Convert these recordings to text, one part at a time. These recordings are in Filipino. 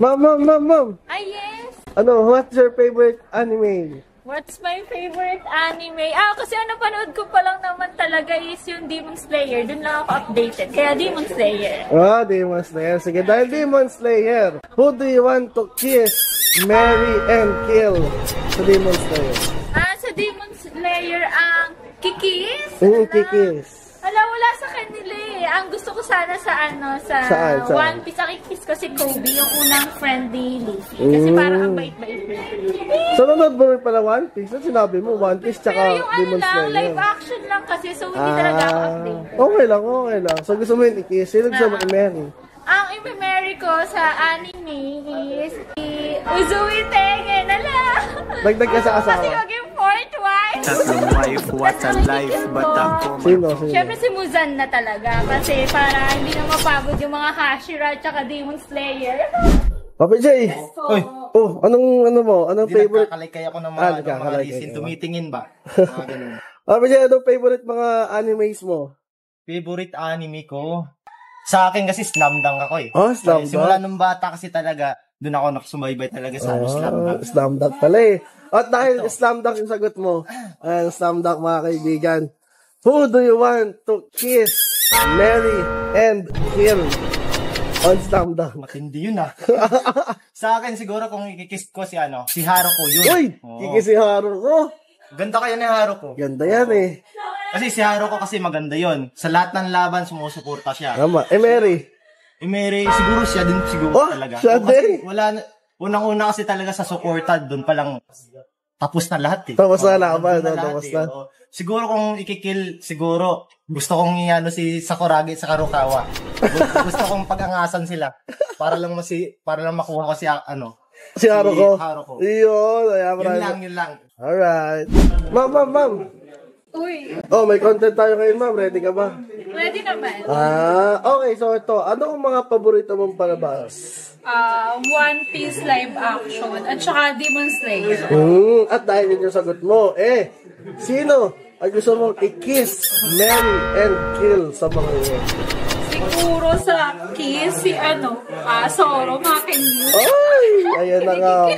Ma'am. Ah, yes. Ano, what's your favorite anime? What's my favorite anime? Kasi napanood ko pa lang naman talaga is yung Demon Slayer. Doon lang ako updated. Kaya Demon Slayer. Demon Slayer. Sige, dahil Demon Slayer, who do you want to kiss, marry, and kill sa Demon Slayer? Sa Demon Slayer, ang kikis? Kikis. Wala sa kanila eh. Ang gusto ko sana sa Saan? One Piece, ang kikis ko si Kobe, yung unang friend ni Luffy. Kasi parang ang bait-bait. So, nanood mo rin pala One Piece? Ano sinabi mo? One Piece tsaka Demon Slayer. Pero yung live action lang kasi, so hindi talaga ako update. Okay lang. So, gusto mo yung i-kiss? Sino gusto mo i-marry? Ang i-marry ko sa anime is si Uzui Tengen. Dagdag ka sa asawa. Kasi maging fourth wife. Tatlong wife, what a life, but ako. Sino? Siyempre si Muzan na talaga. Kasi para hindi na mapagod yung mga Hashira at Demon Slayer. Papi J! Anong favorite? Nakakalaykay ako ng mga reason. Tumitingin ba? Papi J, anong favorite mga animes mo? Favorite anime ko? Sa akin kasi Slam Dunk ako eh. Slam Dunk. Simula nung bata kasi talaga, doon ako nakasumaybay talaga sa Slam Dunk. Slam Dunk pala eh. At dahil Slam Dunk yung sagot mo, Slam Dunk mga kaibigan, who do you want to kiss, marry, and kill on Slam Dunk? Matindi yun ah. Sa akin siguro kung ikikiss ko si Haruko yun. Uy! Kikiss si Haruko. Ganda kaya ni Haruko. Ganda yan eh. Kasi si Haruko kasi maganda yon. Sa lahat ng laban, sumusuporta siya. Tama. Mary? Mary, siguro siya din talaga. Siya din? Unang-una kasi talaga sa suporta, doon palang tapos na lahat eh. Tapos na laban. Tapos na. Siguro kung ikikil, gusto kong si Sakuragi sa Karukawa. Gusto kong pag-angasan sila. Para lang makuha ko si Haruko. Yun lang. Alright. Ma'am. Uy. May content tayo ngayon, ma'am. Ready ka ba? Ready naman. Okay. So ito, ano ang mga paborito mong palabas? One Piece live action at saka Demon Slayer. At dahil yun yung sagot mo, sino ay gusto mong i-kiss, marry, and kill sa mga yun? Siguro sa kiss, si Zoro, Makenyu. Ay! Ayan na nga.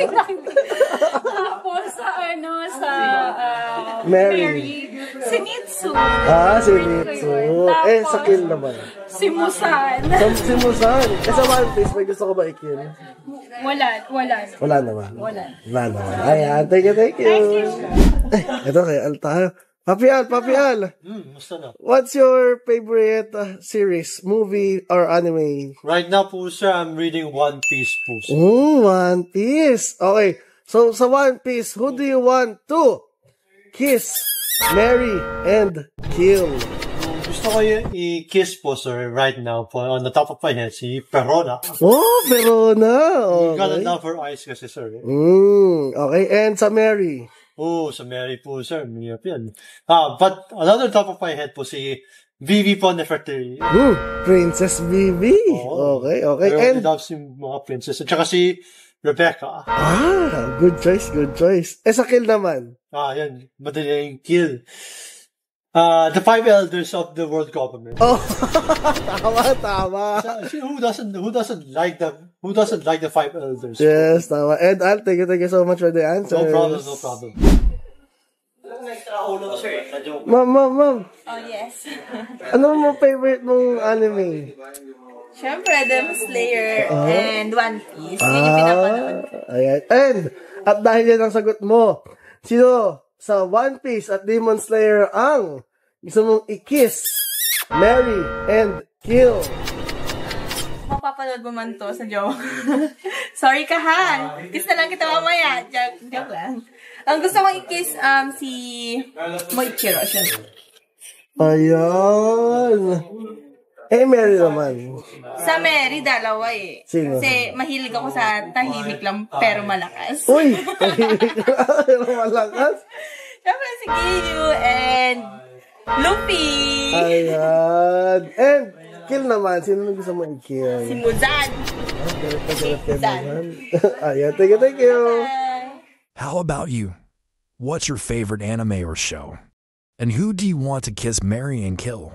Tapos sa Mary. Si Nitsu. Si Nitsu. Sa kill naman. Si Musan. Si Musan. Sa One Piece, may gusto ko ba i-kill? Wala naman. Wala. Ayan, thank you. Ito kay Alta. Papi Al. What's your favorite series, movie, or anime? Right now po, sir, I'm reading One Piece po, sir. One Piece. Okay. So, sa One Piece, who do you want to kiss, marry, and kill? Gusto ko yung i-kiss po, sir, right now po. On the top of my head, si Perona. Perona. Okay. Got a love her eyes kasi, sir. Okay. And sa Mary? Sa Mary po, sir. Mahirap yan. But another top of my head po, si Vivi po Nefertiti. Princess Vivi. Okay. I really love si mga princess. At saka si Rebecca. Good choice. Sa kill naman? Yan. Madali yung kill. The five elders of the world government. Tama. Who doesn't like the five elders? Yes, tama. And Al, thank you so much for the answer. No problem. Ma'am. yes. Ano mo favorite mong anime? Siyempre, Demon Slayer and One Piece. Yun yung pinapanood. Ayan. And, at dahil yan ang sagot mo, sino sa One Piece at Demon Slayer ang gusto mong i-kiss, marry, and kill? Mapapanood mo man to sa joke. Sorry ka ha. Kiss na lang kita mamaya. Joke lang. Ang gusto kong i-kiss si Moichiro. Ayan. Mary naman. Sa Mary, dalawa eh. Sino? Kasi mahilig ako sa tahimik lang pero malakas. Uy! Tahimik lang pero malakas? Siyempre si Giyu and Luffy. Ayan. And kill naman. Sino gusto mo i-kill? Si Muzan. Ayan. Thank you. How about you? What's your favorite anime or show? And who do you want to kiss, marry, and kill?